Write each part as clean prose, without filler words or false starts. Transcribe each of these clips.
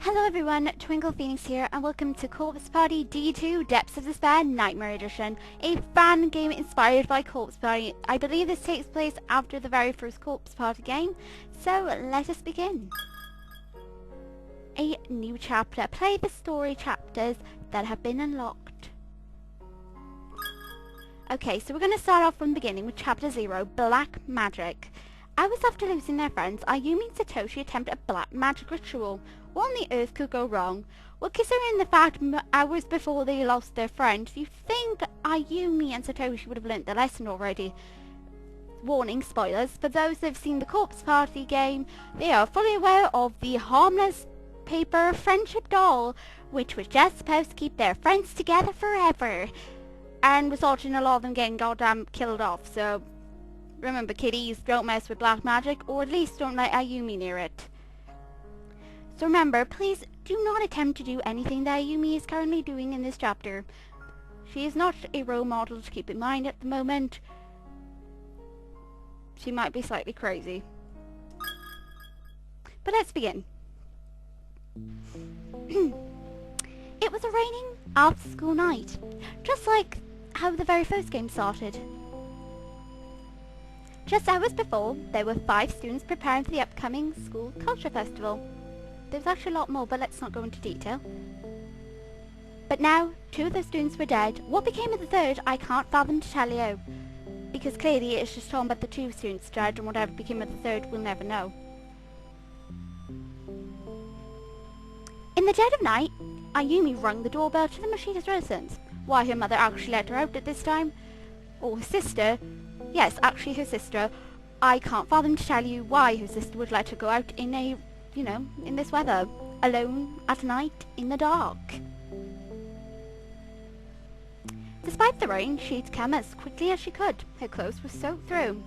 Hello everyone, TwinklePhoenix here and welcome to Corpse Party D2 Depths of Despair Nightmare Edition, a fan game inspired by Corpse Party. I believe this takes place after the very first Corpse Party game, so let us begin. A new chapter. Play the story chapters that have been unlocked. Okay, so we're going to start off from the beginning with Chapter 0, Black Magic. Hours after losing their friends, Ayumi and Satoshi attempt a black magic ritual. What on the earth could go wrong? Well, considering the fact hours before they lost their friends, you think Ayumi and Satoshi would have learnt their lesson already. Warning, spoilers, for those that have seen the Corpse Party game, they are fully aware of the harmless paper friendship doll, which was just supposed to keep their friends together forever, and resulted in a lot of them getting goddamn killed off, so remember kiddies, don't mess with black magic, or at least don't let Ayumi near it. So remember, please do not attempt to do anything that Ayumi is currently doing in this chapter. She is not a role model to keep in mind at the moment. She might be slightly crazy. But let's begin. It was a raining after-school night, just like how the very first game started. Just hours before, there were 5 students preparing for the upcoming school culture festival. There's actually a lot more, but let's not go into detail. But now, 2 of the students were dead. What became of the 3rd, I can't fathom to tell you. Because clearly it's just talking about the 2 students dead, and whatever became of the 3rd, we'll never know. In the dead of night, Ayumi rang the doorbell to the Mashida's residence. Why her mother actually let her out at this time? Or her sister. Yes, actually her sister. I can't fathom to tell you why her sister would let her go out in a, in this weather, alone at night in the dark. Despite the rain, she'd come as quickly as she could. Her clothes were soaked through.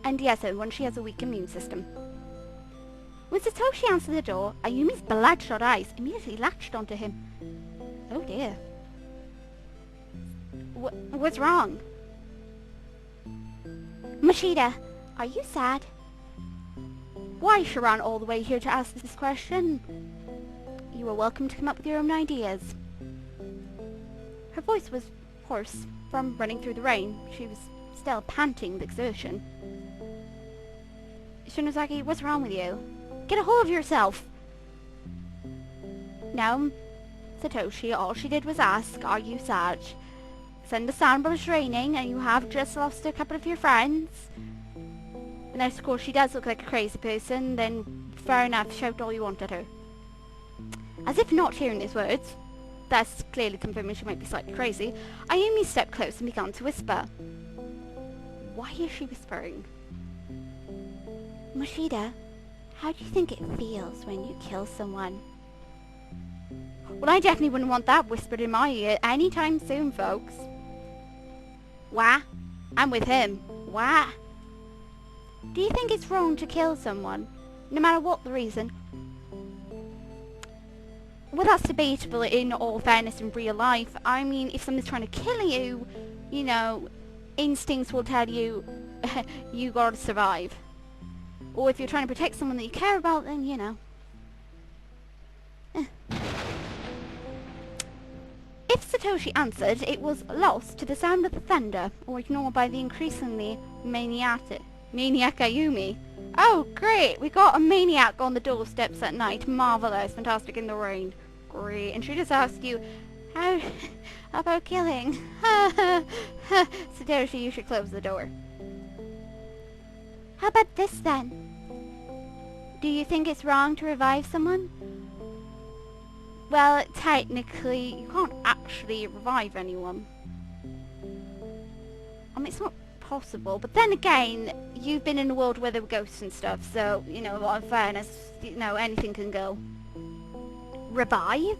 And yes, everyone, she has a weak immune system. When Satoshi answered the door, Ayumi's bloodshot eyes immediately latched onto him. Oh dear. What's wrong? Mashida, are you sad? Why she ran all the way here to ask this question? You are welcome to come up with your own ideas. Her voice was hoarse from running through the rain. She was still panting with exertion. Shinozaki, what's wrong with you? Get a hold of yourself! No, Satoshi, all she did was ask, are you sad? It's understandable it's raining and you have just lost a couple of your friends. Unless of course she does look like a crazy person, then fair enough, shout all you want at her. As if not hearing his words, thus clearly confirming she might be slightly crazy, Ayumi stepped close and began to whisper. Why is she whispering? Mashida, how do you think it feels when you kill someone? Well, I definitely wouldn't want that whispered in my ear anytime soon, folks. Why? I'm with him. Why? Do you think it's wrong to kill someone, no matter what the reason? Well, that's debatable in all fairness in real life. I mean, if someone's trying to kill you, instincts will tell you, you gotta survive. Or if you're trying to protect someone that you care about, then, If Satoshi answered, it was lost to the sound of the thunder, or ignored by the increasingly maniac Ayumi. Oh, great! We got a maniac on the doorsteps at night. Marvelous. Fantastic in the rain. Great. And she just asked you, how about killing? Satoshi, you should close the door. How about this then? Do you think it's wrong to revive someone? Well, technically, you can't actually revive anyone. I mean, it's not possible, but then again, you've been in a world where there were ghosts and stuff, so, in fairness, anything can go. Revive?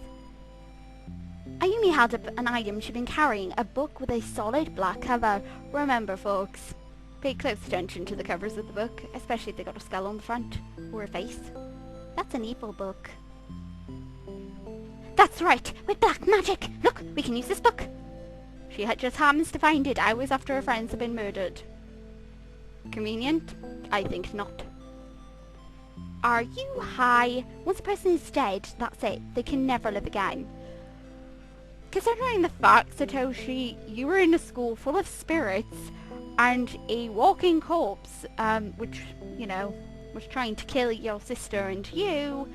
Ayumi held up an item she'd been carrying, a book with a solid black cover. Remember, folks, pay close attention to the covers of the book, especially if they got a skull on the front, or a face. That's an evil book. That's right, with black magic! Look, we can use this book! She had just happens to find it hours after her friends had been murdered. Convenient? I think not. Are you high? Once a person is dead, that's it. They can never live again. Considering the fact, Satoshi, you were in a school full of spirits and a walking corpse, which, you know, was trying to kill your sister and you.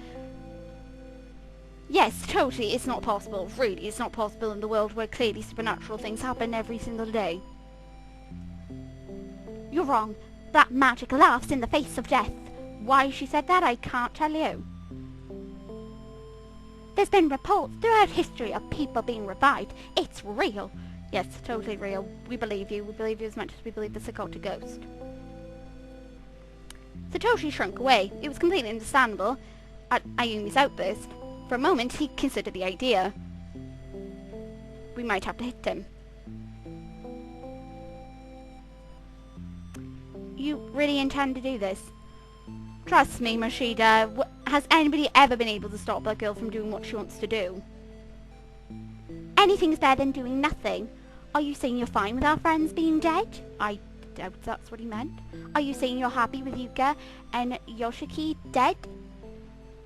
Yes, totally, it's not possible. Really, it's not possible in the world where clearly supernatural things happen every single day. You're wrong. That magic laughs in the face of death. Why she said that, I can't tell you. There's been reports throughout history of people being revived. It's real. Yes, totally real. We believe you. We believe you as much as we believe the Sakota ghost. Satoshi shrunk away. It was completely understandable at Ayumi's outburst. For a moment, he considered the idea. We might have to hit him. You really intend to do this? Trust me, Mashida. Has anybody ever been able to stop that girl from doing what she wants to do? Anything's better than doing nothing. Are you saying you're fine with our friends being dead? I doubt that's what he meant. Are you saying you're happy with Yuka and Yoshiki dead?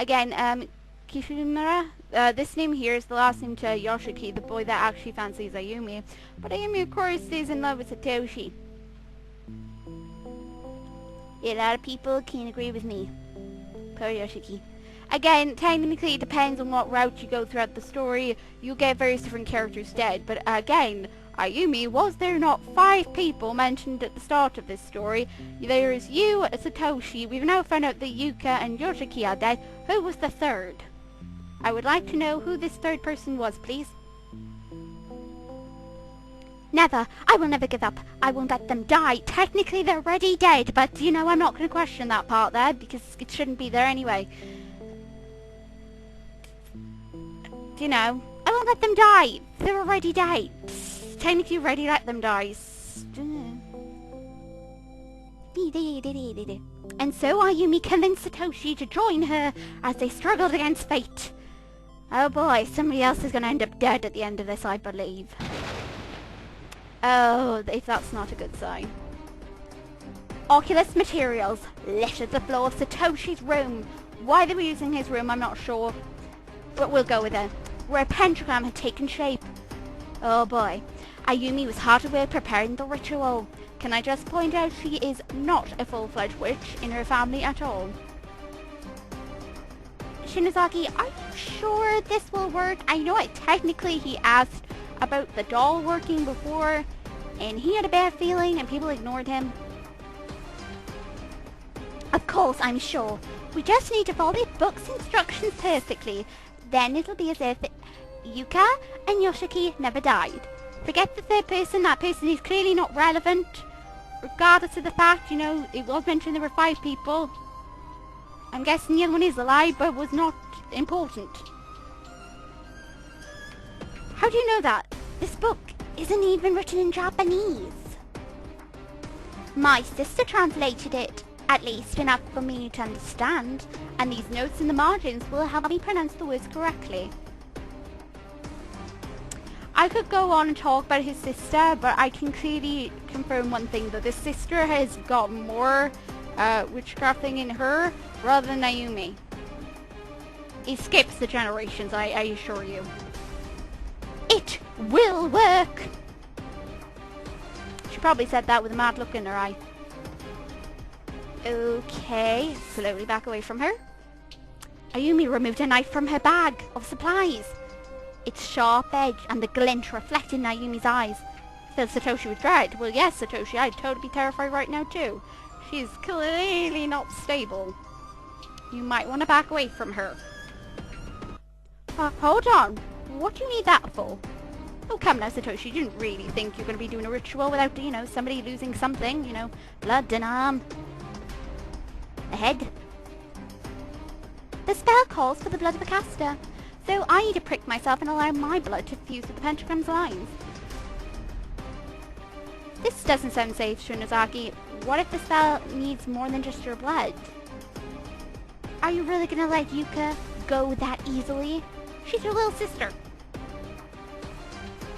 Again, Kishimura, this name here is the last name to Yoshiki, the boy that actually fancies Ayumi. But Ayumi, of course, is in love with Satoshi. A lot of people can't agree with me. Poor Yoshiki. Again, technically it depends on what route you go throughout the story. You'll get various different characters dead. But again, Ayumi, was there not 5 people mentioned at the start of this story? There's you, Satoshi. We've now found out that Yuka and Yoshiki are dead. Who was the third? I would like to know who this third person was, please. Never. I will never give up. I won't let them die. Technically, they're already dead, but, you know, I'm not going to question that part there, because it shouldn't be there anyway. You know, I won't let them die. They're already dead. Technically, already let them die. And so Ayumi convinced Satoshi to join her as they struggled against fate. Oh boy, somebody else is going to end up dead at the end of this, I believe. Oh, if that's not a good sign. Oculus materials littered the floor of Satoshi's room. Why they were using his room, I'm not sure. But we'll go with it. Where a pentagram had taken shape. Oh boy. Ayumi was hard at work preparing the ritual. Can I just point out she is not a full-fledged witch in her family at all. Shinozaki, are you sure this will work? I know it technically he asked about the doll working before, and he had a bad feeling and people ignored him. Of course, I'm sure. We just need to follow the book's instructions perfectly. Then it'll be as if Yuka and Yoshiki never died. Forget the third person, that person is clearly not relevant. Regardless of the fact, you know, it was mentioned there were 5 people. I'm guessing the other one is alive, but was not important. How do you know that? This book isn't even written in Japanese. My sister translated it, at least enough for me to understand, and these notes in the margins will help me pronounce the words correctly. I could go on and talk about his sister, but I can clearly confirm one thing, that this sister has got more witchcrafting in her rather than Ayumi. It skips the generations, I assure you. It will work! She probably said that with a mad look in her eye. Okay, slowly back away from her. Ayumi removed a knife from her bag of supplies. Its sharp edge and the glint reflected in Ayumi's eyes. Filled Satoshi with dread. Well, yes, Satoshi, I'd totally be terrified right now too. She's clearly not stable. You might want to back away from her. Hold on. What do you need that for? Oh, come now, Satoshi. You didn't really think you're going to be doing a ritual without, you know, somebody losing something, you know, blood, an arm, a head. The spell calls for the blood of a caster, so I need to prick myself and allow my blood to fuse with the pentagram's lines. This doesn't sound safe, Shinozaki. What if the spell needs more than just your blood? Are you really going to let Yuka go that easily? She's your little sister.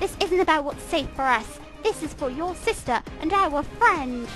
This isn't about what's safe for us. This is for your sister and our friend.